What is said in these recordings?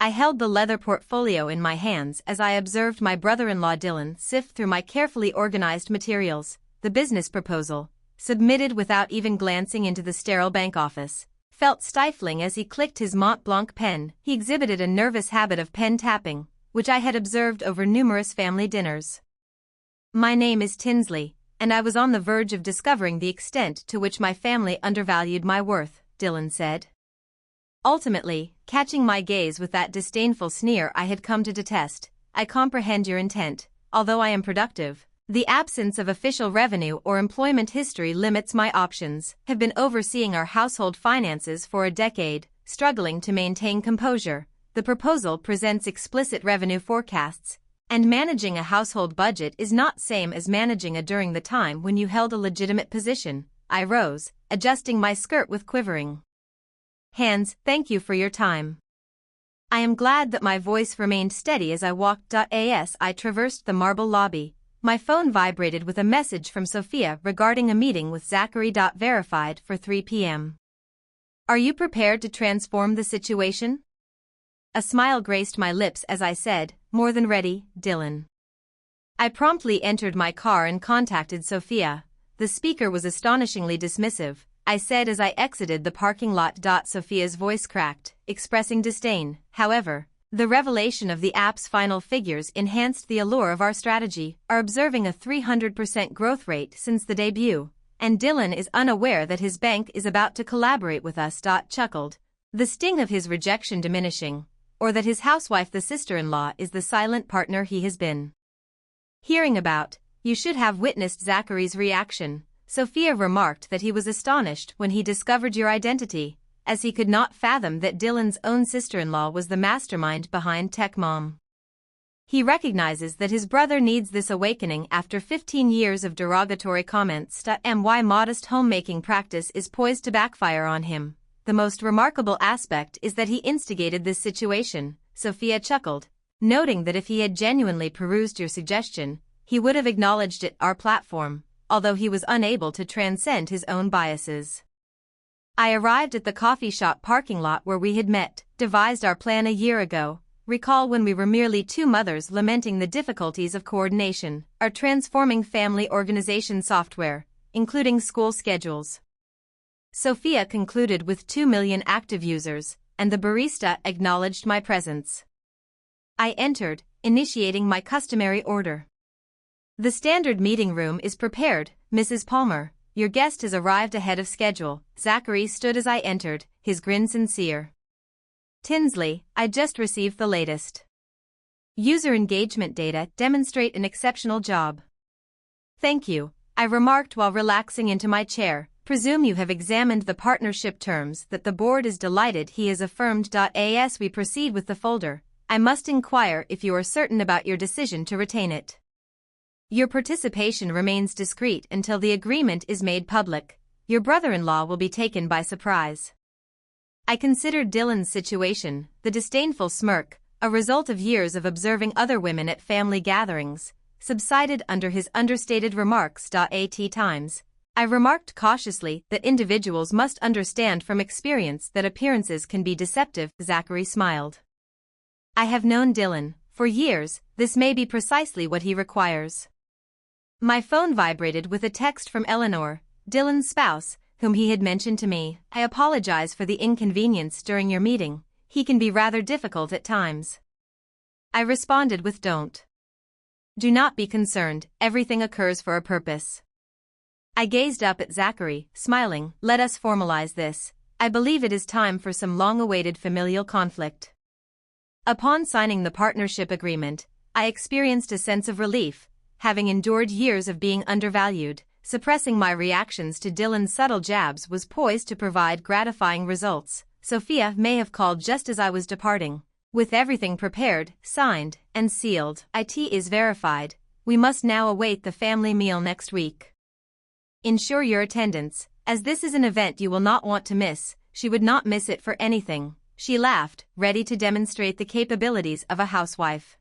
I held the leather portfolio in my hands as I observed my brother-in-law Dylan sift through my carefully organized materials. The business proposal, submitted without even glancing into the sterile bank office, felt stifling as he clicked his Mont Blanc pen. He exhibited a nervous habit of pen tapping, which I had observed over numerous family dinners. My name is Tinsley, and I was on the verge of discovering the extent to which my family undervalued my worth, Dylan said. Ultimately, catching my gaze with that disdainful sneer I had come to detest. I comprehend your intent. Although I am productive, the absence of official revenue or employment history limits my options. Have been overseeing our household finances for a decade, struggling to maintain composure. The proposal presents explicit revenue forecasts, and managing a household budget is not same as managing a during the time when you held a legitimate position. I rose, adjusting my skirt with quivering hands. Thank you for your time. I am glad that my voice remained steady as I walked. As I traversed the marble lobby, my phone vibrated with a message from Sophia regarding a meeting with Zachary. Verified for 3 p.m. Are you prepared to transform the situation? A smile graced my lips as I said, more than ready, Dylan. I promptly entered my car and contacted Sophia. The speaker was astonishingly dismissive, I said as I exited the parking lot. Sophia's voice cracked, expressing disdain. However, the revelation of the app's final figures enhanced the allure of our strategy. Are observing a 300% growth rate since the debut, and Dylan is unaware that his bank is about to collaborate with us. Chuckled, the sting of his rejection diminishing, or that his housewife, the sister-in-law, is the silent partner he has been hearing about. You should have witnessed Zachary's reaction. Sophia remarked that he was astonished when he discovered your identity, as he could not fathom that Dylan's own sister-in-law was the mastermind behind Tech Mom. He recognizes that his brother needs this awakening after 15 years of derogatory comments. My modest homemaking practice is poised to backfire on him. The most remarkable aspect is that he instigated this situation, Sophia chuckled, noting that if he had genuinely perused your suggestion, he would have acknowledged it. Our platform, although he was unable to transcend his own biases. I arrived at the coffee shop parking lot where we had met, devised our plan a year ago. Recall when we were merely two mothers lamenting the difficulties of coordination, our transforming family organization software, including school schedules. Sophia concluded with 2 million active users, and the barista acknowledged my presence. I entered, initiating my customary order. The standard meeting room is prepared, Mrs. Palmer. Your guest has arrived ahead of schedule. Zachary stood as I entered, his grin sincere. Tinsley, I just received the latest user engagement data, demonstrate an exceptional job. Thank you, I remarked while relaxing into my chair. Presume you have examined the partnership terms that the board is delighted he has affirmed. As we proceed with the folder, I must inquire if you are certain about your decision to retain it. Your participation remains discreet until the agreement is made public. Your brother-in-law will be taken by surprise. I considered Dylan's situation, the disdainful smirk, a result of years of observing other women at family gatherings, subsided under his understated remarks. At times, I remarked cautiously that individuals must understand from experience that appearances can be deceptive. Zachary smiled. I have known Dylan for years. This may be precisely what he requires. My phone vibrated with a text from Eleanor, Dylan's spouse, whom he had mentioned to me. I apologize for the inconvenience during your meeting. He can be rather difficult at times. I responded with don't. Do not be concerned, everything occurs for a purpose. I gazed up at Zachary, smiling. Let us formalize this. I believe it is time for some long-awaited familial conflict. Upon signing the partnership agreement, I experienced a sense of relief. Having endured years of being undervalued, suppressing my reactions to Dylan's subtle jabs was poised to provide gratifying results. Sophia may have called just as I was departing. With everything prepared, signed, and sealed, it is verified. We must now await the family meal next week. Ensure your attendance, as this is an event you will not want to miss. She would not miss it for anything. She laughed, ready to demonstrate the capabilities of a housewife.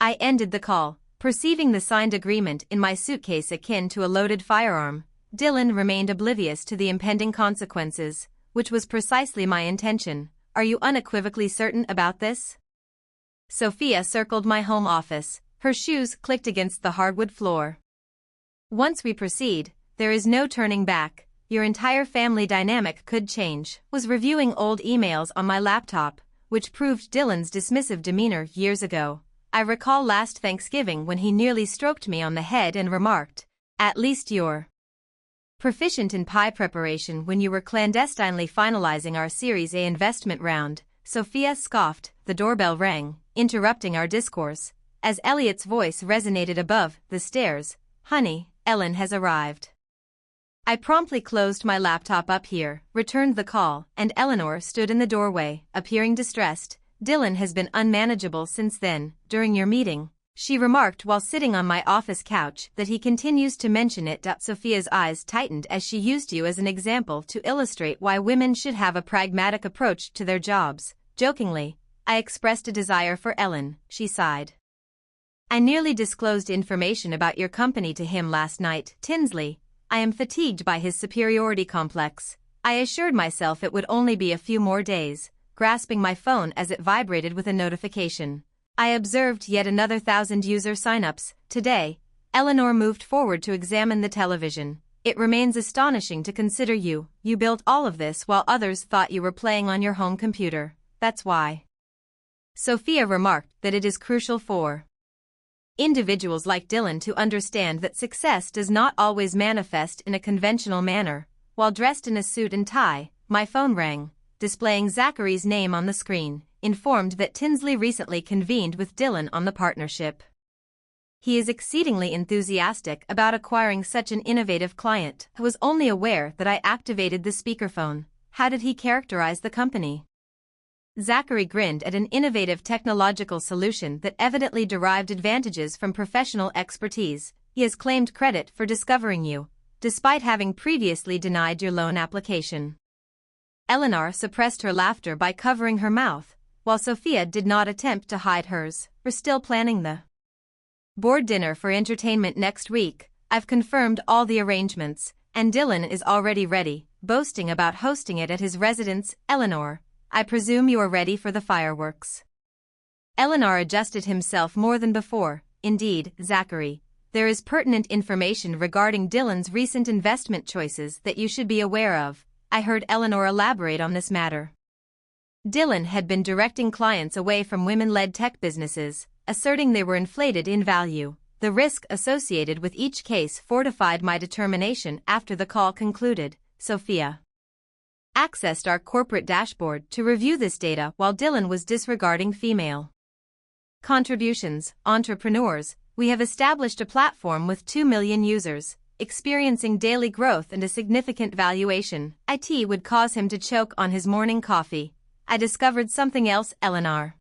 I ended the call, perceiving the signed agreement in my suitcase akin to a loaded firearm. Dylan remained oblivious to the impending consequences, which was precisely my intention. Are you unequivocally certain about this? Sophia circled my home office. Her shoes clicked against the hardwood floor. Once we proceed, there is no turning back. Your entire family dynamic could change. Was reviewing old emails on my laptop, which proved Dylan's dismissive demeanor years ago. I recall last Thanksgiving when he nearly stroked me on the head and remarked, "At least you're proficient in pie preparation," when you were clandestinely finalizing our Series A investment round. Sophia scoffed. The doorbell rang, interrupting our discourse. As Elliot's voice resonated above the stairs, "Honey, Ellen has arrived." I promptly closed my laptop up here, returned the call, and Eleanor stood in the doorway, appearing distressed. "Dylan has been unmanageable since then. During your meeting," she remarked while sitting on my office couch, "that he continues to mention it." Sophia's eyes tightened as she used you as an example to illustrate why women should have a pragmatic approach to their jobs. Jokingly, I expressed a desire for Ellen. She sighed. "I nearly disclosed information about your company to him last night, Tinsley. I am fatigued by his superiority complex." I assured myself it would only be a few more days, grasping my phone as it vibrated with a notification. I observed yet another 1,000 user signups. "Today." Eleanor moved forward to examine the television. "It remains astonishing to consider you. You built all of this while others thought you were playing on your home computer. That's why." Sophia remarked that it is crucial for individuals like Dylan to understand that success does not always manifest in a conventional manner. While dressed in a suit and tie, my phone rang, displaying Zachary's name on the screen, informed that Tinsley recently convened with Dylan on the partnership. He is exceedingly enthusiastic about acquiring such an innovative client. I was only aware that I activated the speakerphone. How did he characterize the company? Zachary grinned at an innovative technological solution that evidently derived advantages from professional expertise. He has claimed credit for discovering you, despite having previously denied your loan application. Eleanor suppressed her laughter by covering her mouth, while Sophia did not attempt to hide hers. "We're still planning the board dinner for entertainment next week. I've confirmed all the arrangements, and Dylan is already ready, boasting about hosting it at his residence." Eleanor, "I presume you are ready for the fireworks." Eleanor adjusted himself more than before. "Indeed, Zachary. There is pertinent information regarding Dylan's recent investment choices that you should be aware of." I heard Eleanor elaborate on this matter. Dylan had been directing clients away from women-led tech businesses, asserting they were inflated in value. The risk associated with each case fortified my determination. After the call concluded, Sophia accessed our corporate dashboard to review this data while Dylan was disregarding female contributions. "Entrepreneurs, we have established a platform with 2 million users, experiencing daily growth and a significant valuation." It would cause him to choke on his morning coffee. "I discovered something else, Eleanor,"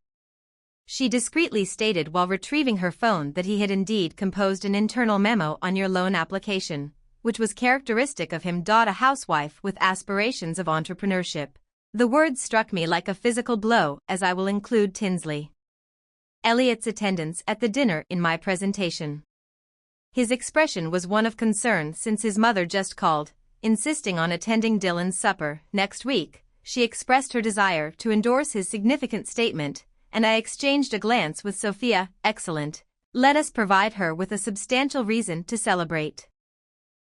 she discreetly stated while retrieving her phone, "that he had indeed composed an internal memo on your loan application, which was characteristic of him. A housewife with aspirations of entrepreneurship." The words struck me like a physical blow, as I will include Tinsley Elliot's attendance at the dinner in my presentation. His expression was one of concern since his mother just called, insisting on attending Dylan's supper next week. She expressed her desire to endorse his significant statement, and I exchanged a glance with Sophia. "Excellent. Let us provide her with a substantial reason to celebrate."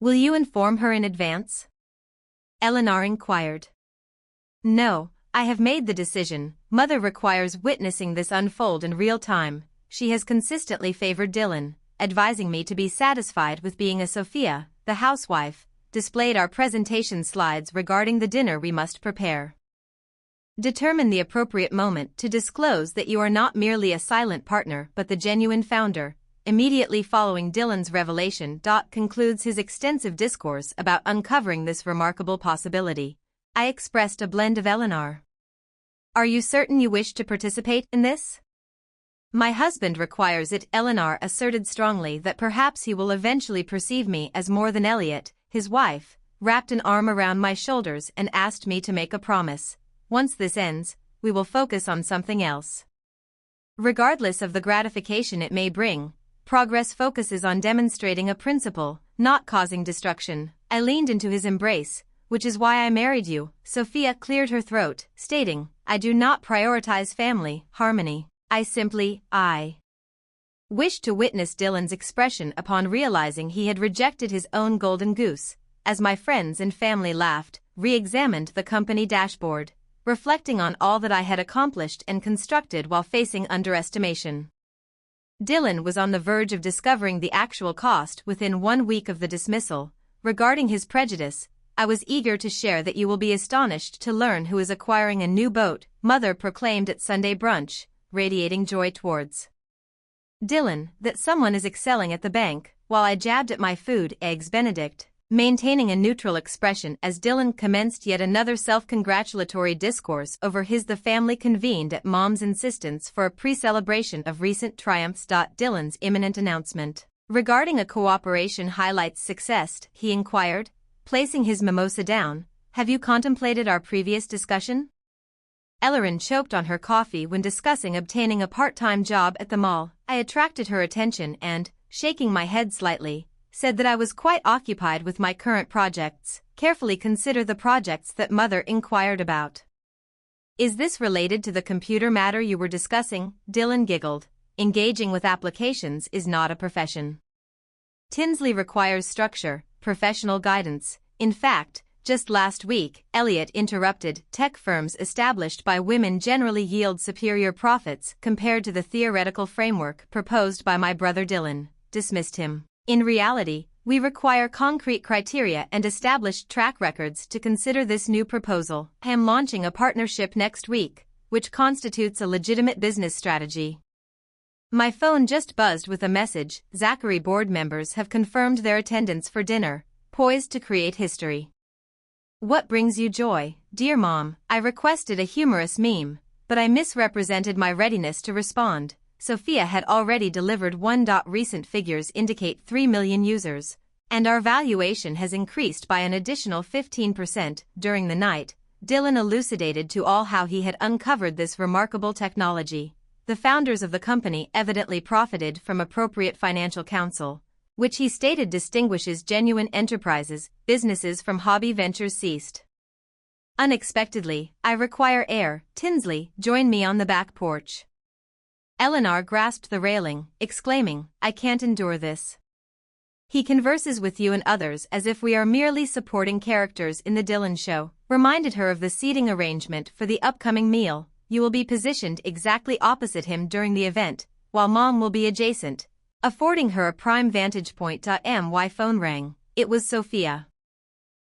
"Will you inform her in advance?" Eleanor inquired. "No, I have made the decision. Mother requires witnessing this unfold in real time. She has consistently favored Dylan, advising me to be satisfied with being a Sophia, the housewife." Displayed our presentation slides regarding the dinner we must prepare. Determine the appropriate moment to disclose that you are not merely a silent partner but the genuine founder. Immediately following Dylan's revelation, concludes his extensive discourse about uncovering this remarkable possibility. I expressed a blend of Eleanor. "Are you certain you wish to participate in this?" "My husband requires it." Eleanor asserted strongly that perhaps he will eventually perceive me as more than Elliot. His wife wrapped an arm around my shoulders and asked me to make a promise. "Once this ends, we will focus on something else. Regardless of the gratification it may bring, progress focuses on demonstrating a principle, not causing destruction." I leaned into his embrace, which is why I married you. Sophia cleared her throat, stating, I do not prioritize family harmony. I wished to witness Dylan's expression upon realizing he had rejected his own golden goose, as my friends and family laughed, re-examined the company dashboard, reflecting on all that I had accomplished and constructed while facing underestimation. Dylan was on the verge of discovering the actual cost within 1 week of the dismissal. Regarding his prejudice, I was eager to share that you will be astonished to learn who is acquiring a new boat, mother proclaimed at Sunday brunch, radiating joy towards Dylan, that someone is excelling at the bank, while I jabbed at my food, eggs Benedict, maintaining a neutral expression as Dylan commenced yet another self-congratulatory discourse over the family convened at Mom's insistence for a pre-celebration of recent triumphs. Dylan's imminent announcement regarding a cooperation highlights success, he inquired, placing his mimosa down. Have you contemplated our previous discussion? Ellerin choked on her coffee when discussing obtaining a part-time job at the mall. I attracted her attention and, shaking my head slightly, said that I was quite occupied with my current projects. Carefully consider the projects that Mother inquired about. Is this related to the computer matter you were discussing? Dylan giggled. Engaging with applications is not a profession. Tinsley requires structure, professional guidance. In fact, just last week, Elliot interrupted, tech firms established by women generally yield superior profits compared to the theoretical framework proposed by my brother Dylan, dismissed him. In reality, we require concrete criteria and established track records to consider this new proposal. I am launching a partnership next week, which constitutes a legitimate business strategy. My phone just buzzed with a message. Zachary board members have confirmed their attendance for dinner, poised to create history. What brings you joy, dear Mom? I requested a humorous meme, but I misrepresented my readiness to respond. Sophia had already delivered one. Recent figures indicate 3 million users, and our valuation has increased by an additional 15% during the night. Dylan elucidated to all how he had uncovered this remarkable technology. The founders of the company evidently profited from appropriate financial counsel, which he stated distinguishes genuine enterprises. Businesses from hobby ventures ceased. Unexpectedly, I require air. Tinsley, join me on the back porch. Eleanor grasped the railing, exclaiming, I can't endure this. He converses with you and others as if we are merely supporting characters in the Dylan show. Reminded her of the seating arrangement for the upcoming meal. You will be positioned exactly opposite him during the event, while Mom will be adjacent, affording her a prime vantage point. My phone rang. It was Sophia.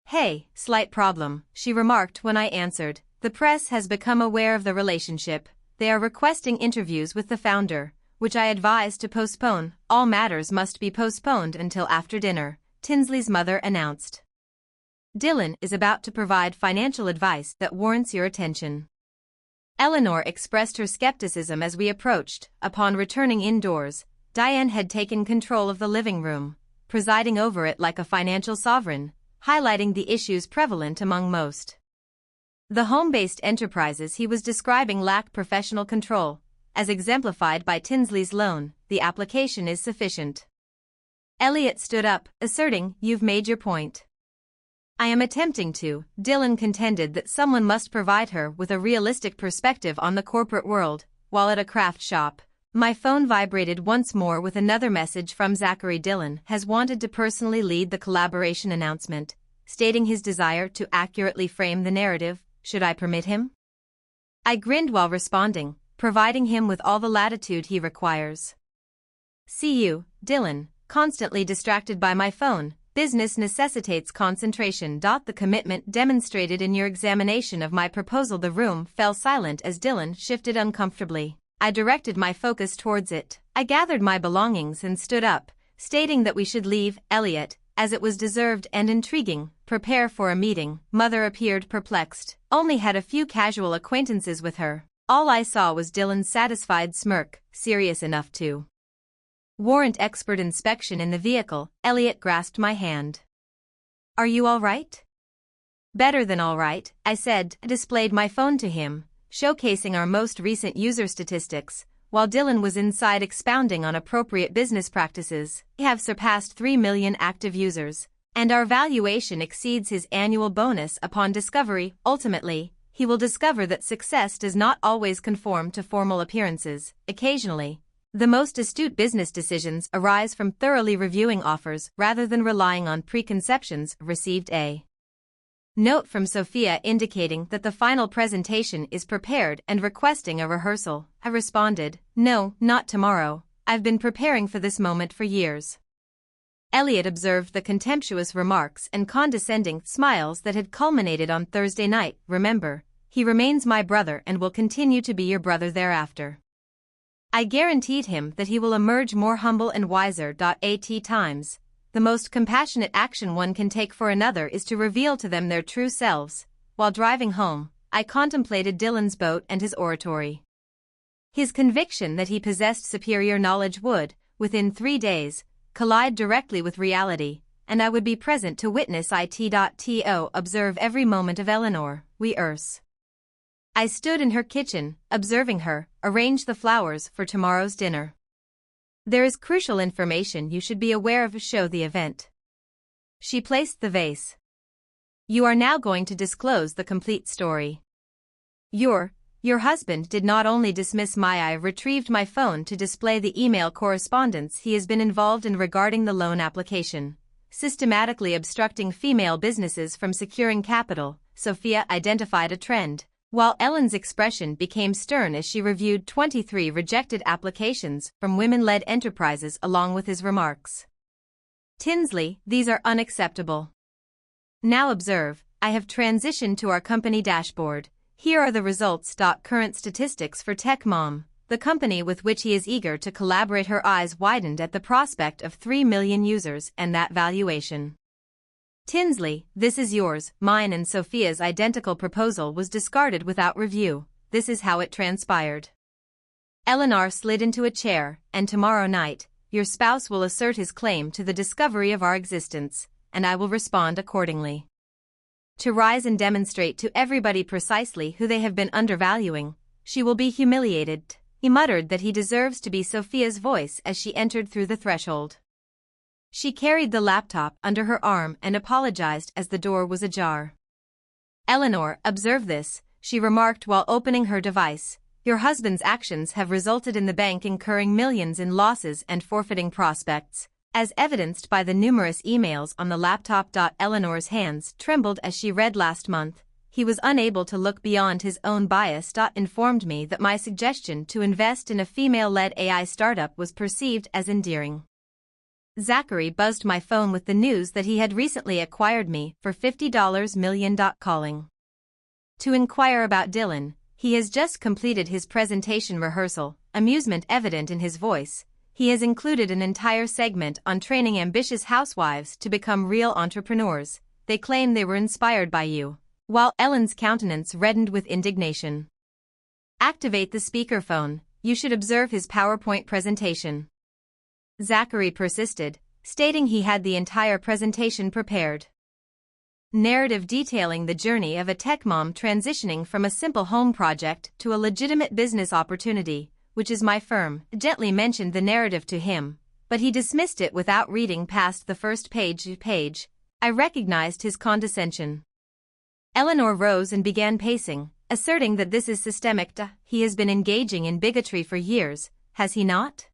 Hey, slight problem, she remarked when I answered. The press has become aware of the relationship. They are requesting interviews with the founder, which I advised to postpone. All matters must be postponed until after dinner, Tinsley's mother announced. Dylan is about to provide financial advice that warrants your attention. Eleanor expressed her skepticism as we approached. Upon returning indoors, Diane had taken control of the living room, presiding over it like a financial sovereign, highlighting the issues prevalent among most. The home-based enterprises he was describing lack professional control, as exemplified by Tinsley's loan. The application is sufficient. Elliot stood up, asserting, You've made your point. I am attempting to. Dylan contended that someone must provide her with a realistic perspective on the corporate world. While at a craft shop, my phone vibrated once more with another message from Zachary. Dylan has wanted to personally lead the collaboration announcement, stating his desire to accurately frame the narrative. Should I permit him? I grinned while responding, providing him with all the latitude he requires. See you, Dylan, constantly distracted by my phone. Business necessitates concentration. The commitment demonstrated in your examination of my proposal. The room fell silent as Dylan shifted uncomfortably. I directed my focus towards it. I gathered my belongings and stood up, stating that we should leave. Elliot, as it was deserved and intriguing, prepare for a meeting. Mother appeared perplexed. Only had a few casual acquaintances with her. All I saw was Dylan's satisfied smirk, serious enough to warrant expert inspection in the vehicle. Elliot grasped my hand. Are you all right? Better than all right, I said, displayed my phone to him, showcasing our most recent user statistics, while Dylan was inside expounding on appropriate business practices. We have surpassed 3 million active users, And our valuation exceeds his annual bonus upon discovery. Ultimately, he will discover that success does not always conform to formal appearances. Occasionally, the most astute business decisions arise from thoroughly reviewing offers rather than relying on preconceptions. Received a note from Sophia indicating that the final presentation is prepared and requesting a rehearsal. I responded, "No, not tomorrow. I've been preparing for this moment for years." Elliot observed the contemptuous remarks and condescending smiles that had culminated on Thursday night. "Remember, he remains my brother and will continue to be your brother thereafter." I guaranteed him that he will emerge more humble and wiser. At times, the most compassionate action one can take for another is to reveal to them their true selves. While driving home, I contemplated Dylan's boat and his oratory. His conviction that he possessed superior knowledge would, within 3 days, collide directly with reality, and I would be present to witness it. Observe every moment of Eleanor. I stood in her kitchen, observing her arrange the flowers for tomorrow's dinner. "There is crucial information you should be aware of. Show the event." She placed the vase. "You are now going to disclose the complete story. Your husband did not only dismiss I retrieved my phone to display the email correspondence he has been involved in regarding the loan application, systematically obstructing female businesses from securing capital." Sophia identified a trend, while Ellen's expression became stern as she reviewed 23 rejected applications from women-led enterprises along with his remarks. "Tinsley, these are unacceptable. Now observe, I have transitioned to our company dashboard. Here are the results. Current statistics for Tech Mom, the company with which he is eager to collaborate." Her eyes widened at the prospect of 3 million users and that valuation. "Tinsley, this is yours." Mine and Sophia's identical proposal was discarded without review. This is how it transpired. Eleanor slid into a chair, "And tomorrow night, your spouse will assert his claim to the discovery of our existence, and I will respond accordingly. To rise and demonstrate to everybody precisely who they have been undervaluing, she will be humiliated." He muttered that he deserves to be Sophia's voice as she entered through the threshold. She carried the laptop under her arm and apologized as the door was ajar. "Eleanor, observe this," she remarked while opening her device. "Your husband's actions have resulted in the bank incurring millions in losses and forfeiting prospects, as evidenced by the numerous emails on the laptop." Eleanor's hands trembled as she read. "Last month, he was unable to look beyond his own bias. Informed me that my suggestion to invest in a female-led AI startup was perceived as endearing. Zachary buzzed my phone with the news that he had recently acquired me for $50 million. Calling to inquire about Dylan, he has just completed his presentation rehearsal." Amusement evident in his voice, he has included an entire segment on training ambitious housewives to become real entrepreneurs. "They claim they were inspired by you." While Ellen's countenance reddened with indignation. "Activate the speakerphone. You should observe his PowerPoint presentation." Zachary persisted, stating he had the entire presentation prepared. Narrative detailing the journey of a tech mom transitioning from a simple home project to a legitimate business opportunity, which is my firm. Gently mentioned the narrative to him, but he dismissed it without reading past the first page. I recognized his condescension. Eleanor rose and began pacing, asserting that this is systemic. He has been engaging in bigotry for years, has he not?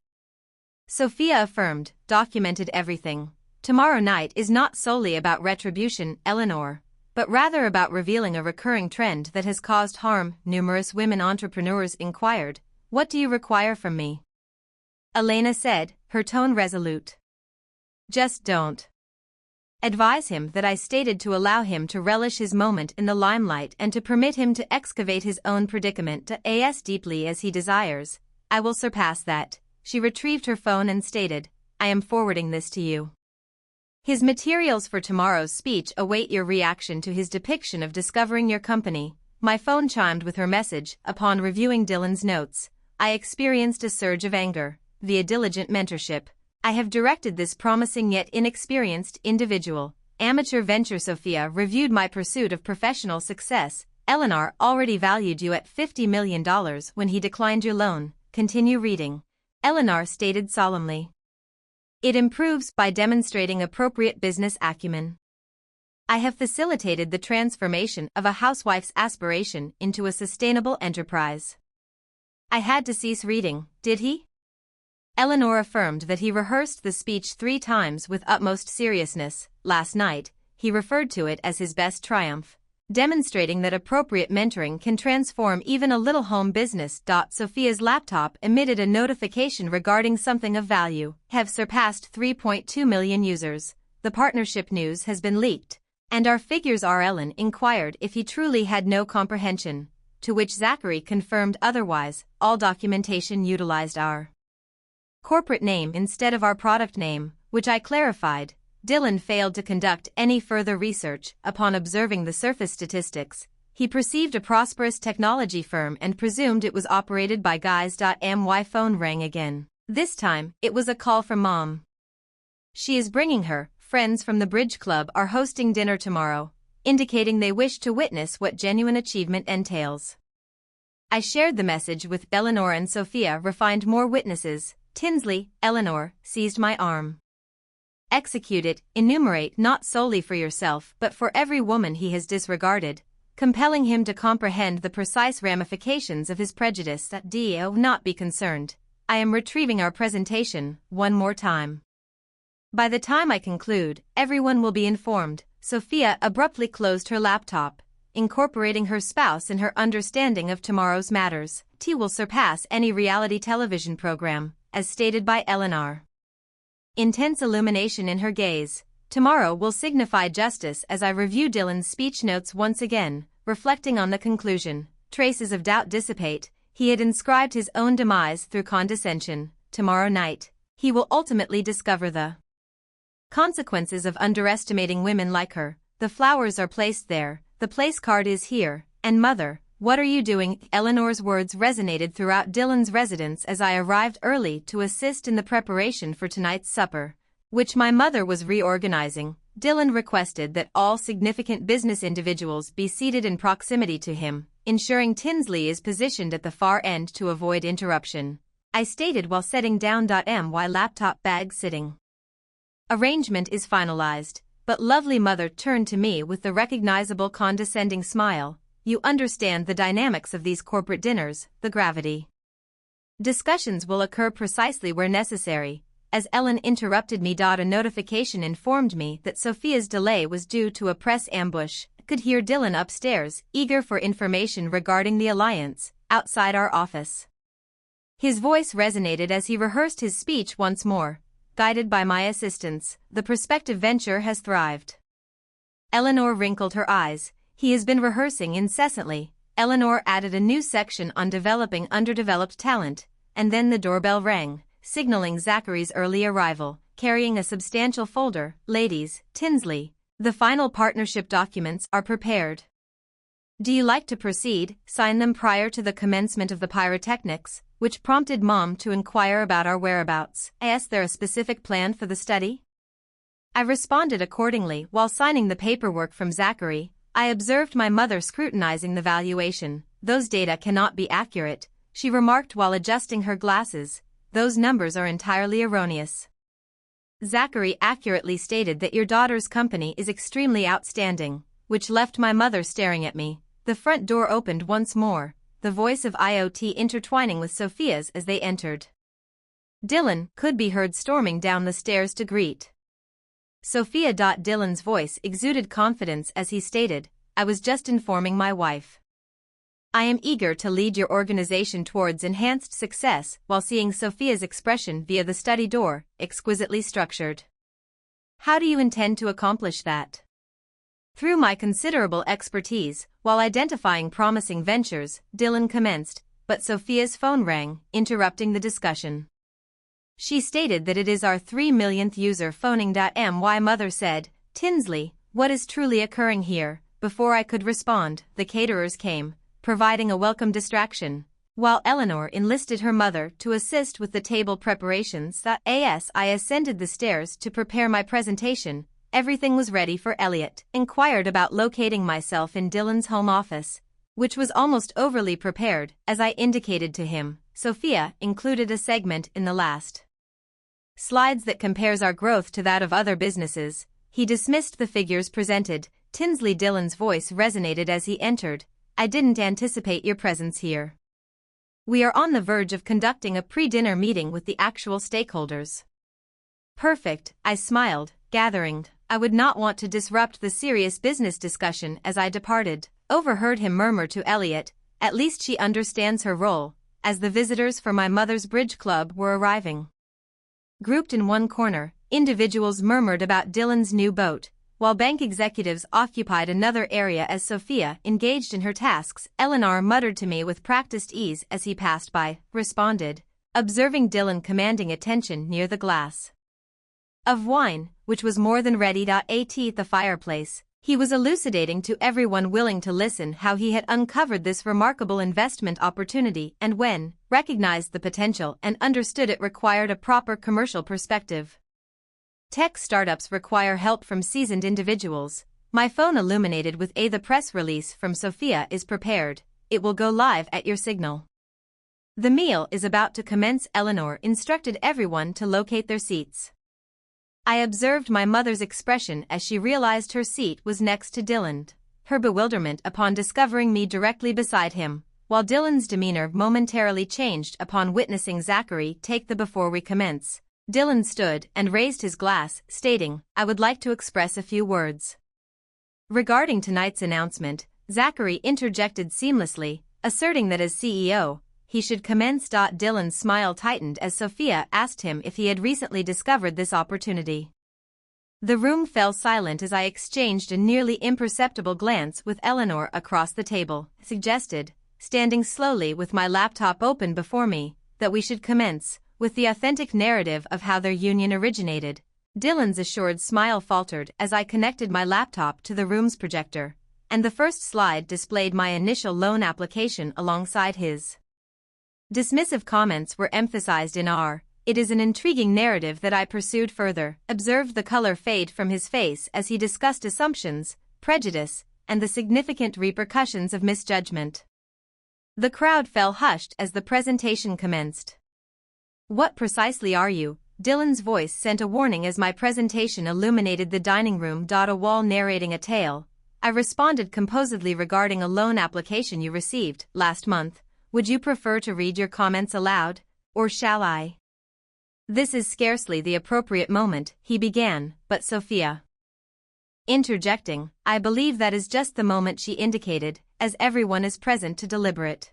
Sophia affirmed, "Documented everything. Tomorrow night is not solely about retribution, Eleanor, but rather about revealing a recurring trend that has caused harm." Numerous women entrepreneurs inquired, "What do you require from me?" Elena said, her tone resolute. "Just don't advise him that I stated to allow him to relish his moment in the limelight and to permit him to excavate his own predicament as deeply as he desires. I will surpass that." She retrieved her phone and stated, "I am forwarding this to you. His materials for tomorrow's speech await your reaction to his depiction of discovering your company." My phone chimed with her message. Upon reviewing Dylan's notes, I experienced a surge of anger. Via diligent mentorship, I have directed this promising yet inexperienced individual. Amateur venture. Sophia reviewed my pursuit of professional success. Eleanor already valued you at $50 million when he declined your loan. Continue reading. Eleanor stated solemnly. It improves by demonstrating appropriate business acumen. I have facilitated the transformation of a housewife's aspiration into a sustainable enterprise. I had to cease reading, did he? Eleanor affirmed that he rehearsed the speech 3 times with utmost seriousness. Last night, he referred to it as his best triumph, demonstrating that appropriate mentoring can transform even a little home business. Sophia's laptop emitted a notification regarding something of value. Have surpassed 3.2 million users. The partnership news has been leaked, and our figures are. Ellen inquired if he truly had no comprehension, to which Zachary confirmed otherwise. All documentation utilized our corporate name instead of our product name, which I clarified. Dylan failed to conduct any further research. Upon observing the surface statistics, he perceived a prosperous technology firm and presumed it was operated by guys. My phone rang again. This time, it was a call from Mom. She is bringing her friends from the bridge club are hosting dinner tomorrow, indicating they wish to witness what genuine achievement entails. I shared the message with Eleanor and Sophia. Refined more witnesses. Tinsley, Eleanor, seized my arm. Execute it, enumerate not solely for yourself but for every woman he has disregarded, compelling him to comprehend the precise ramifications of his prejudice. Do not be concerned. I am retrieving our presentation one more time. By the time I conclude, everyone will be informed. Sophia abruptly closed her laptop, incorporating her spouse in her understanding of tomorrow's matters. T will surpass any reality television program, as stated by Eleanor. Intense illumination in her gaze. Tomorrow will signify justice. As I review Dylan's speech notes once again, reflecting on the conclusion, traces of doubt dissipate. He had inscribed his own demise through condescension. Tomorrow night, he will ultimately discover the consequences of underestimating women like her. The flowers are placed there, the place card is here, and Mother, what are you doing? Eleanor's words resonated throughout Dylan's residence as I arrived early to assist in the preparation for tonight's supper, which my mother was reorganizing. Dylan requested that all significant business individuals be seated in proximity to him, ensuring Tinsley is positioned at the far end to avoid interruption. I stated while setting down. My laptop bag sitting arrangement is finalized, but lovely Mother turned to me with the recognizable condescending smile. You understand the dynamics of these corporate dinners, the gravity. Discussions will occur precisely where necessary. As Ellen interrupted me. A notification informed me that Sophia's delay was due to a press ambush. I could hear Dylan upstairs, eager for information regarding the alliance, outside our office. His voice resonated as he rehearsed his speech once more. Guided by my assistance, the prospective venture has thrived. Eleanor wrinkled her eyes. He has been rehearsing incessantly. Eleanor added a new section on developing underdeveloped talent, and then the doorbell rang, signaling Zachary's early arrival, carrying a substantial folder. Ladies, Tinsley, the final partnership documents are prepared. Do you like to proceed? Sign them prior to the commencement of the pyrotechnics, which prompted Mom to inquire about our whereabouts. Is there a specific plan for the study? I responded accordingly. While signing the paperwork from Zachary, I observed my mother scrutinizing the valuation. Those data cannot be accurate, she remarked while adjusting her glasses. Those numbers are entirely erroneous. Zachary accurately stated that your daughter's company is extremely outstanding, which left my mother staring at me. The front door opened once more, the voice of IoT intertwining with Sophia's as they entered. Dylan could be heard storming down the stairs to greet Sophia. Dylan's voice exuded confidence as he stated, I was just informing my wife. I am eager to lead your organization towards enhanced success. While seeing Sophia's expression via the study door, exquisitely structured. How do you intend to accomplish that? Through my considerable expertise, while identifying promising ventures, Dylan commenced, but Sophia's phone rang, interrupting the discussion. She stated that it is our 3 millionth user phoning. My mother said, Tinsley, what is truly occurring here? Before I could respond, the caterers came, providing a welcome distraction. While Eleanor enlisted her mother to assist with the table preparations. As I ascended the stairs to prepare my presentation, everything was ready for Elliot. Inquired about locating myself in Dylan's home office, which was almost overly prepared. As I indicated to him, Sophia included a segment in the last slides that compares our growth to that of other businesses. He dismissed the figures presented. Tinsley Dillon's voice resonated as he entered. I didn't anticipate your presence here. We are on the verge of conducting a pre-dinner meeting with the actual stakeholders. Perfect, I smiled, gathering I would not want to disrupt the serious business discussion as I departed. Overheard him murmur to Elliot, at least she understands her role, as the visitors for my mother's bridge club were arriving. Grouped in one corner, individuals murmured about Dillon's new boat, while bank executives occupied another area as Sophia engaged in her tasks. Eleanor muttered to me with practiced ease as he passed by, responded, observing Dillon commanding attention near the glass of wine, which was more than ready. At the fireplace, he was elucidating to everyone willing to listen how he had uncovered this remarkable investment opportunity and when recognized the potential and understood it required a proper commercial perspective. Tech startups require help from seasoned individuals. My phone illuminated with the press release from Sophia is prepared. It will go live at your signal. The meal is about to commence. Eleanor instructed everyone to locate their seats. I observed my mother's expression as she realized her seat was next to Dillon, her bewilderment upon discovering me directly beside him, while Dillon's demeanor momentarily changed upon witnessing Zachary take the before we commence. Dillon stood and raised his glass, stating, I would like to express a few words. Regarding tonight's announcement, Zachary interjected seamlessly, asserting that as CEO, he should commence. Dillon's smile tightened as Sophia asked him if he had recently discovered this opportunity. The room fell silent as I exchanged a nearly imperceptible glance with Eleanor across the table, suggested, standing slowly with my laptop open before me, that we should commence with the authentic narrative of how their union originated. Dillon's assured smile faltered as I connected my laptop to the room's projector, and the first slide displayed my initial loan application alongside his. Dismissive comments were emphasized in our, it is an intriguing narrative that I pursued further, observed the color fade from his face as he discussed assumptions, prejudice, and the significant repercussions of misjudgment. The crowd fell hushed as the presentation commenced. What precisely are you? Dillon's voice sent a warning as my presentation illuminated the dining room. A wall narrating a tale. I responded composedly regarding a loan application you received last month. Would you prefer to read your comments aloud, or shall I? This is scarcely the appropriate moment, he began, but Sophia. Interjecting, I believe that is just the moment she indicated, as everyone is present to deliberate.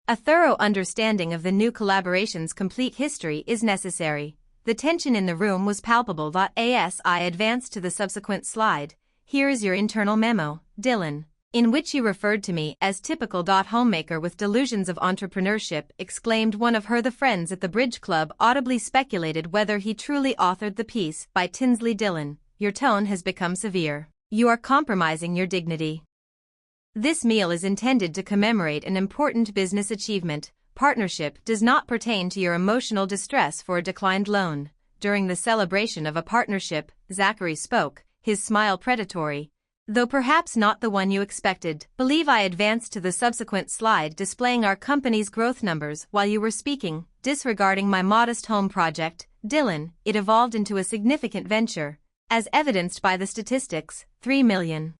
A thorough understanding of the new collaboration's complete history is necessary. The tension in the room was palpable. As I advanced to the subsequent slide, here is your internal memo, Dillon, in which you referred to me as typical. Homemaker with delusions of entrepreneurship, exclaimed one of the friends at the Bridge Club, audibly speculated whether he truly authored the piece by Tinsley Dillon. Your tone has become severe. You are compromising your dignity. This meal is intended to commemorate an important business achievement. Partnership does not pertain to your emotional distress for a declined loan. During the celebration of a partnership, Zachary spoke, his smile predatory, though perhaps not the one you expected. Believe I advanced to the subsequent slide displaying our company's growth numbers while you were speaking, disregarding my modest home project, Dillon. It evolved into a significant venture, as evidenced by the statistics, 3 million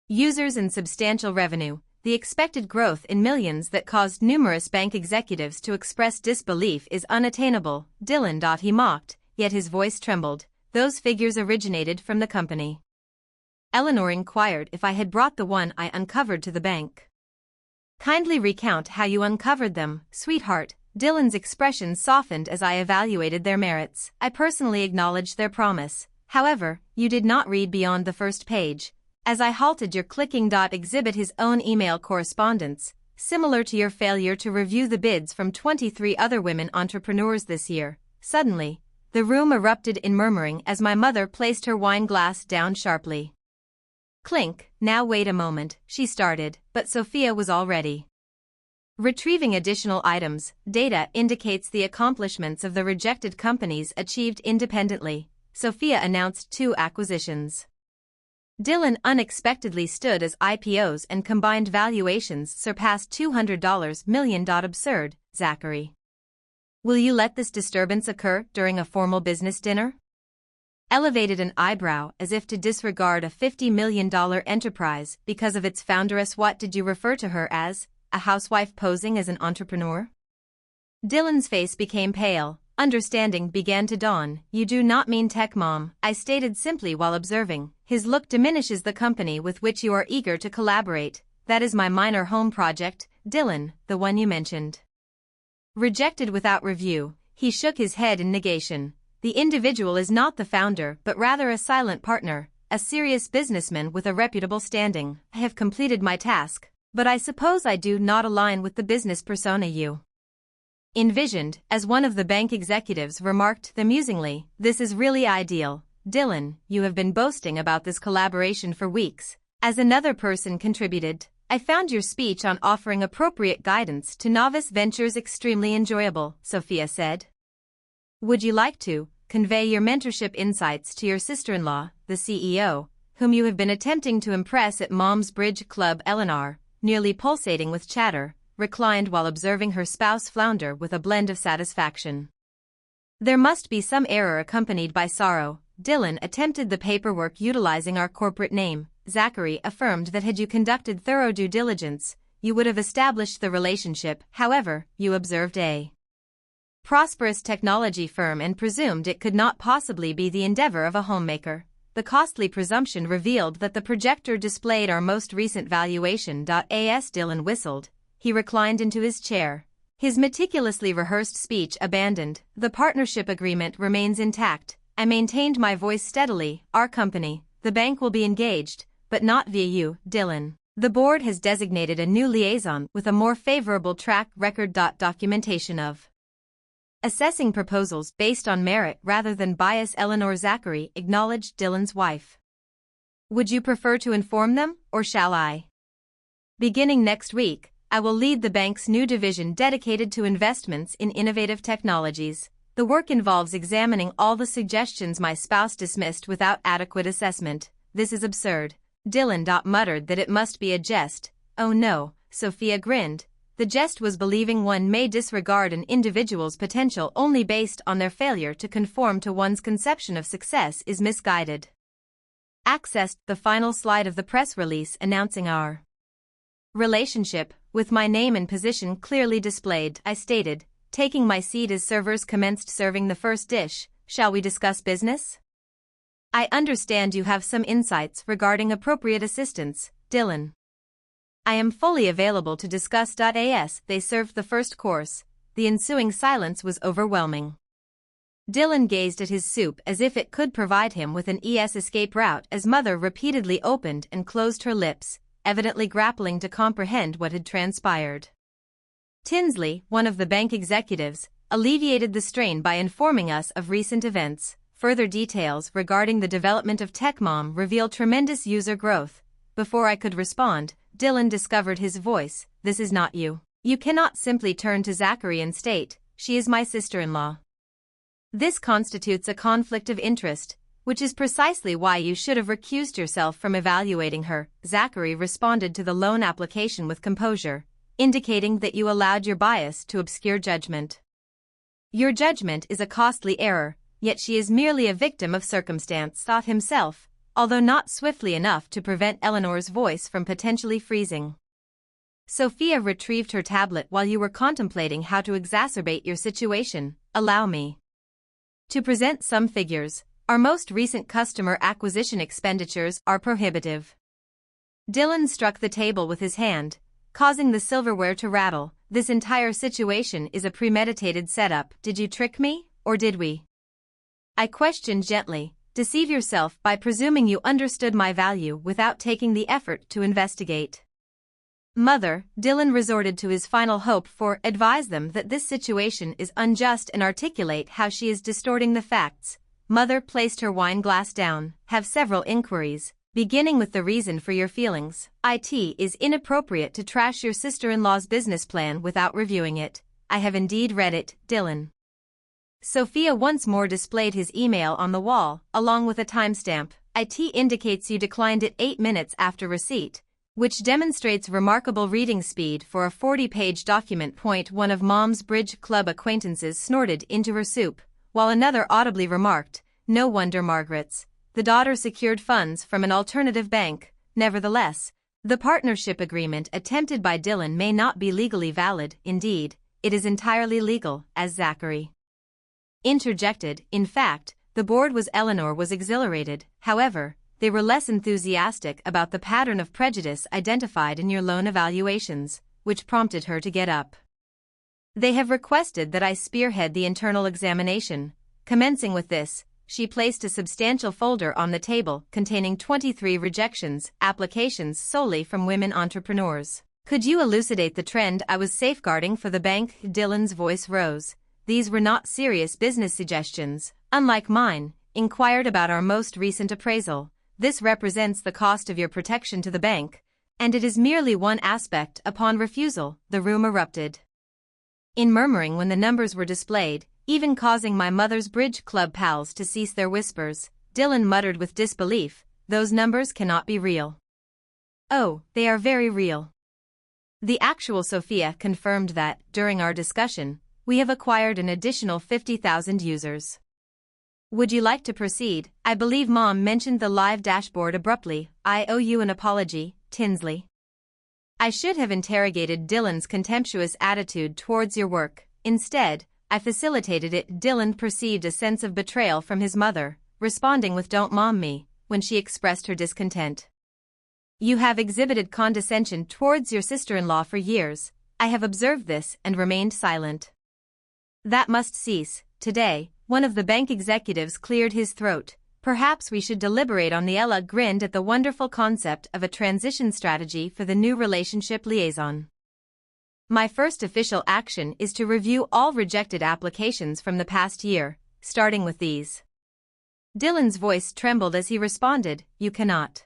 users and substantial revenue, the expected growth in millions that caused numerous bank executives to express disbelief is unattainable. Dillon. He mocked, yet his voice trembled. Those figures originated from the company. Eleanor inquired if I had brought the one I uncovered to the bank. Kindly recount how you uncovered them, sweetheart. Dillon's expression softened as I evaluated their merits. I personally acknowledged their promise. However, you did not read beyond the first page. As I halted your clicking. Exhibit his own email correspondence, similar to your failure to review the bids from 23 other women entrepreneurs this year. Suddenly, the room erupted in murmuring as my mother placed her wine glass down sharply. Clink. Now wait a moment, she started, but Sophia was already retrieving additional items. Data indicates the accomplishments of the rejected companies achieved independently. Sophia announced 2 acquisitions. Dillon unexpectedly stood as IPOs and combined valuations surpassed $200 million. Absurd, Zachary. Will you let this disturbance occur during a formal business dinner? Elevated an eyebrow as if to disregard a $50 million enterprise because of its founderess. What did you refer to her as? A housewife posing as an entrepreneur? Dylan's face became pale. Understanding began to dawn. You do not mean tech mom, I stated simply while observing. His look diminishes the company with which you are eager to collaborate. That is my minor home project, Dylan, the one you mentioned. Rejected without review, he shook his head in negation. The individual is not the founder but rather a silent partner, a serious businessman with a reputable standing. I have completed my task, but I suppose I do not align with the business persona you envisioned, as one of the bank executives remarked amusingly. This is really ideal. Dylan, you have been boasting about this collaboration for weeks. As another person contributed, I found your speech on offering appropriate guidance to novice ventures extremely enjoyable, Sophia said. Would you like to convey your mentorship insights to your sister-in-law, the CEO, whom you have been attempting to impress at Mom's Bridge Club? Eleanor, nearly pulsating with chatter, reclined while observing her spouse flounder with a blend of satisfaction. There must be some error accompanied by sorrow. Dylan attempted the paperwork utilizing our corporate name. Zachary affirmed that had you conducted thorough due diligence, you would have established the relationship. However, you observed a prosperous technology firm and presumed it could not possibly be the endeavor of a homemaker. The costly presumption revealed that the projector displayed our most recent valuation. As Dylan whistled, he reclined into his chair. His meticulously rehearsed speech abandoned. The partnership agreement remains intact. I maintained my voice steadily. Our company, the bank, will be engaged, but not via you, Dylan. The board has designated a new liaison with a more favorable track record. Documentation of assessing proposals based on merit rather than bias. Eleanor Zachary acknowledged Dylan's wife. Would you prefer to inform them, or shall I? Beginning next week, I will lead the bank's new division dedicated to investments in innovative technologies. The work involves examining all the suggestions my spouse dismissed without adequate assessment. This is absurd. Dylan muttered that it must be a jest. Oh no, Sophia grinned. The jest was believing one may disregard an individual's potential only based on their failure to conform to one's conception of success is misguided. Accessed the final slide of the press release announcing our relationship, with my name and position clearly displayed. I stated, taking my seat as servers commenced serving the first dish. Shall we discuss business? I understand you have some insights regarding appropriate assistance, Dylan. I am fully available to discuss. As they served the first course, the ensuing silence was overwhelming. Dylan gazed at his soup as if it could provide him with an escape route as Mother repeatedly opened and closed her lips, evidently grappling to comprehend what had transpired. Tinsley, one of the bank executives, alleviated the strain by informing us of recent events. Further details regarding the development of TechMom reveal tremendous user growth. Before I could respond, Dylan discovered his voice. This is not you. You cannot simply turn to Zachary and state, she is my sister-in-law. This constitutes a conflict of interest, which is precisely why you should have recused yourself from evaluating her. Zachary responded to the loan application with composure, indicating that you allowed your bias to obscure judgment. Your judgment is a costly error, yet she is merely a victim of circumstance, thought himself, although not swiftly enough to prevent Eleanor's voice from potentially freezing. Sophia retrieved her tablet while you were contemplating how to exacerbate your situation. Allow me to present some figures. Our most recent customer acquisition expenditures are prohibitive. Dylan struck the table with his hand, causing the silverware to rattle. This entire situation is a premeditated setup. Did you trick me, or did we? I questioned gently. Deceive yourself by presuming you understood my value without taking the effort to investigate. Mother, Dylan resorted to his final hope for advise them that this situation is unjust and articulate how she is distorting the facts. Mother placed her wine glass down. Have several inquiries, beginning with the reason for your feelings. It is inappropriate to trash your sister-in-law's business plan without reviewing it. I have indeed read it, Dylan. Sophia once more displayed his email on the wall, along with a timestamp. It indicates you declined it 8 minutes after receipt. which demonstrates remarkable reading speed for a 40-page document. One of Mom's bridge club acquaintances snorted into her soup, while another audibly remarked, "No wonder Margaret's the daughter secured funds from an alternative bank." Nevertheless, the partnership agreement attempted by Dylan may not be legally valid. Indeed, it is entirely legal, as Zachary interjected. In fact, the board was exhilarated. However, they were less enthusiastic about the pattern of prejudice identified in your loan evaluations, which prompted her to get up. They have requested that I spearhead the internal examination. Commencing with this, she placed a substantial folder on the table containing 23 applications solely from women entrepreneurs. "Could you elucidate the trend I was safeguarding for the bank?" Dylan's voice rose. "These were not serious business suggestions, unlike mine. Inquired about our most recent appraisal. This represents the cost of your protection to the bank, and it is merely one aspect. Upon refusal, the room erupted in murmuring when the numbers were displayed, even causing my mother's bridge club pals to cease their whispers. Dylan muttered with disbelief, "Those numbers cannot be real." "Oh, they are very real." The actual Sophia confirmed that, during our discussion, we have acquired an additional 50,000 users. "Would you like to proceed?" I believe Mom mentioned the live dashboard abruptly. "I owe you an apology, Tinsley." I should have interrogated Dylan's contemptuous attitude towards your work. Instead, I facilitated it. Dylan perceived a sense of betrayal from his mother, responding with "Don't mom me," when she expressed her discontent. "You have exhibited condescension towards your sister-in-law for years. I have observed this and remained silent. That must cease." Today, one of the bank executives cleared his throat. "Perhaps we should deliberate on the." Ella grinned at the wonderful concept of a transition strategy for the new relationship liaison. "My first official action is to review all rejected applications from the past year, starting with these." Dylan's voice trembled as he responded, "You cannot.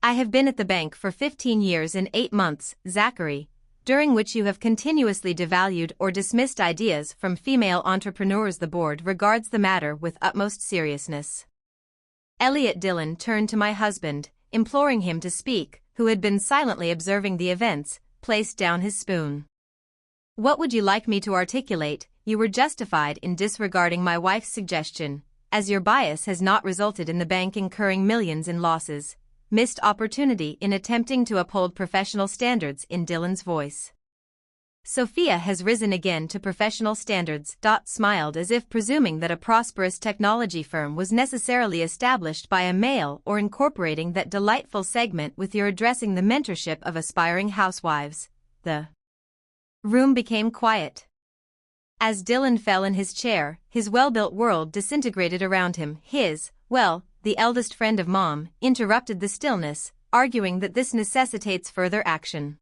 I have been at the bank for 15 years and 8 months, Zachary, during which you have continuously devalued or dismissed ideas from female entrepreneurs. The board regards the matter with utmost seriousness." Elliot. Dylan turned to my husband, imploring him to speak, who had been silently observing the events, placed down his spoon. "What would you like me to articulate? You were justified in disregarding my wife's suggestion, as your bias has not resulted in the bank incurring millions in losses. Missed opportunity in attempting to uphold professional standards." In Dylan's voice, "Sophia has risen again to professional standards." Smiled as if presuming that a prosperous technology firm was necessarily established by a male or incorporating that delightful segment with your addressing the mentorship of aspiring housewives. The room became quiet. As Dylan fell in his chair, his well-built world disintegrated around him. The eldest friend of Mom, interrupted the stillness, arguing that this necessitates further action.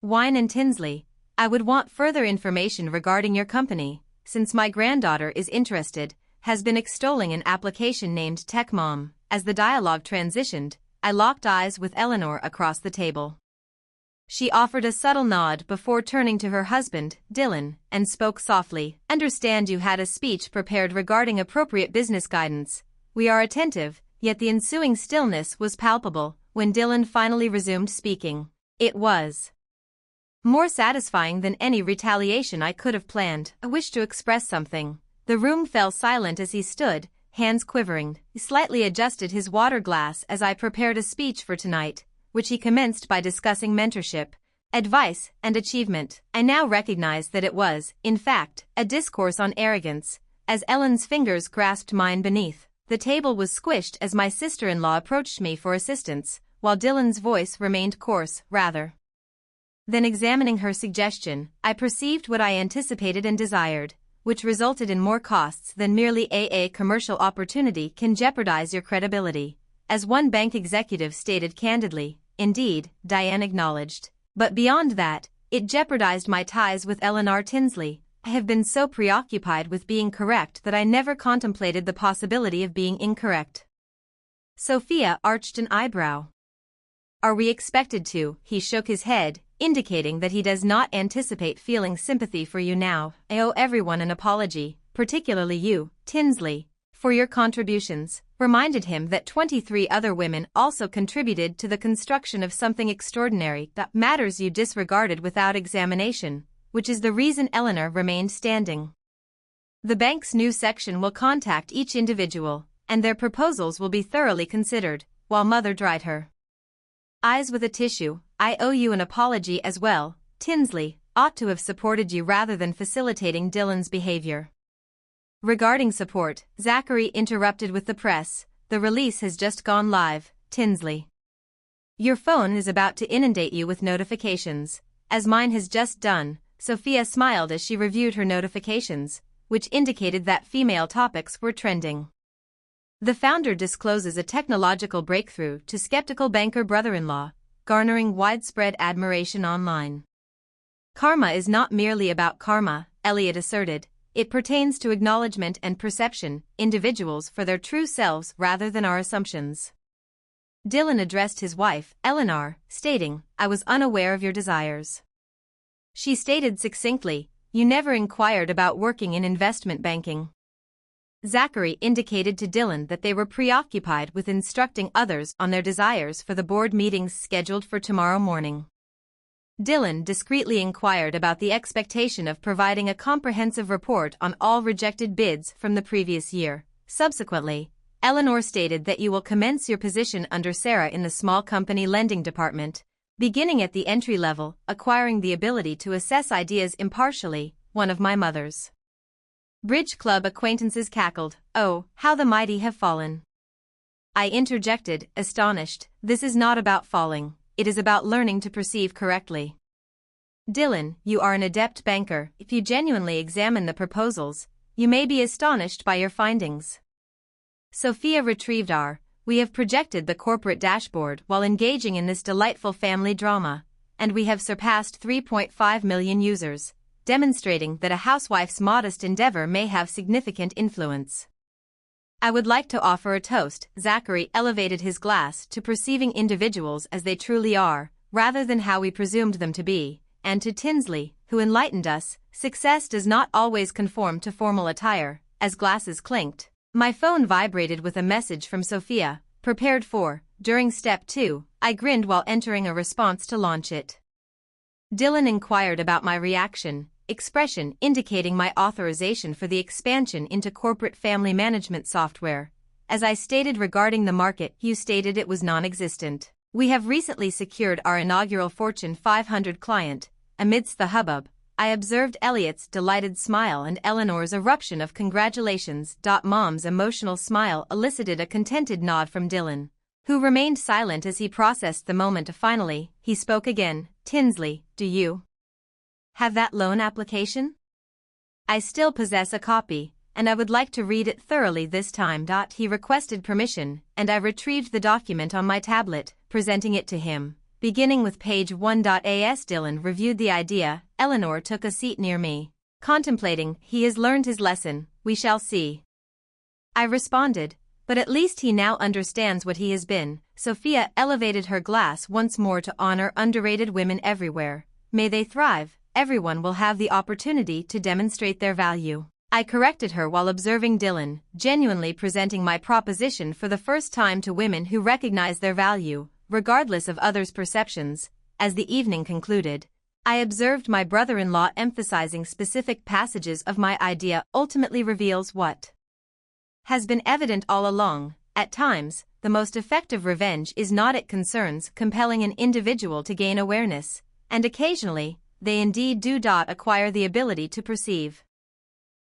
"Wine and Tinsley, I would want further information regarding your company, since my granddaughter is interested," has been extolling an application named Tech Mom. As the dialogue transitioned, I locked eyes with Eleanor across the table. She offered a subtle nod before turning to her husband, Dylan, and spoke softly. "Understand you had a speech prepared regarding appropriate business guidance. We are attentive," yet the ensuing stillness was palpable. When Dylan finally resumed speaking, it was more satisfying than any retaliation I could have planned. "I wish to express something." The room fell silent as he stood, hands quivering. He slightly adjusted his water glass as I prepared a speech for tonight, which he commenced by discussing mentorship, advice, and achievement. I now recognized that it was, in fact, a discourse on arrogance, as Ellen's fingers grasped mine beneath. The table was squished as my sister-in-law approached me for assistance, while Dylan's voice remained coarse. Rather than examining her suggestion, I perceived what I anticipated and desired, which resulted in more costs than merely a commercial opportunity can jeopardize your credibility. As one bank executive stated candidly, indeed, Diane acknowledged. But beyond that, it jeopardized my ties with Eleanor Tinsley. I have been so preoccupied with being correct that I never contemplated the possibility of being incorrect. Sophia arched an eyebrow. "Are we expected to?" He shook his head, indicating that he does not anticipate feeling sympathy for you now. "I owe everyone an apology, particularly you, Tinsley, for your contributions. reminded him that 23 other women also contributed to the construction of something extraordinary that matters you disregarded without examination, which is the reason Eleanor remained standing. The bank's new section will contact each individual, and their proposals will be thoroughly considered, while Mother dried her eyes with a tissue. I owe you an apology as well. Tinsley ought to have supported you rather than facilitating Dylan's behavior. Regarding support, Zachary interrupted with the press. The release has just gone live, Tinsley. Your phone is about to inundate you with notifications, as mine has just done. Sophia smiled as she reviewed her notifications, which indicated that female topics were trending. The founder discloses a technological breakthrough to skeptical banker brother-in-law, garnering widespread admiration online. Karma is not merely about karma, Elliot asserted. It pertains to acknowledgement and perception, individuals for their true selves rather than our assumptions. Dylan addressed his wife, Eleanor, stating, I was unaware of your desires. She stated succinctly, you never inquired about working in investment banking. Zachary indicated to Dylan that they were preoccupied with instructing others on their desires for the board meetings scheduled for tomorrow morning. Dylan discreetly inquired about the expectation of providing a comprehensive report on all rejected bids from the previous year. Subsequently, Eleanor stated that you will commence your position under Sarah in the small company lending department, beginning at the entry level, acquiring the ability to assess ideas impartially. One of my mother's bridge club acquaintances cackled, oh, how the mighty have fallen. I interjected, astonished, this is not about falling, it is about learning to perceive correctly. Dylan, you are an adept banker. If you genuinely examine the proposals, you may be astonished by your findings. Sophia retrieved we have projected the corporate dashboard while engaging in this delightful family drama, and we have surpassed 3.5 million users, demonstrating that a housewife's modest endeavor may have significant influence. I would like to offer a toast. Zachary elevated his glass to perceiving individuals as they truly are, rather than how we presumed them to be, and to Tinsley, who enlightened us, success does not always conform to formal attire. As glasses clinked, my phone vibrated with a message from Sophia, prepared for. During step 2, I grinned while entering a response to launch it. Dylan inquired about my reaction, expression indicating my authorization for the expansion into corporate family management software. As I stated regarding the market, you stated it was non-existent. We have recently secured our inaugural Fortune 500 client. Amidst the hubbub, I observed Elliot's delighted smile and Eleanor's eruption of congratulations. Mom's emotional smile elicited a contented nod from Dylan, who remained silent as he processed the moment. Finally, he spoke again. Tinsley, do you have that loan application? I still possess a copy, and I would like to read it thoroughly this time. He requested permission, and I retrieved the document on my tablet, presenting it to him. Beginning with page 1. As Dylan reviewed the idea, Eleanor took a seat near me, contemplating. He has learned his lesson, we shall see. I responded, but at least he now understands what he has been. Sophia elevated her glass once more to honor underrated women everywhere. May they thrive. Everyone will have the opportunity to demonstrate their value. I corrected her while observing Dylan, genuinely presenting my proposition for the first time to women who recognize their value, regardless of others' perceptions. As the evening concluded, I observed my brother-in-law emphasizing specific passages of my idea ultimately reveals what has been evident all along. At times, the most effective revenge is not it concerns compelling an individual to gain awareness, and occasionally, they indeed do. Acquire the ability to perceive.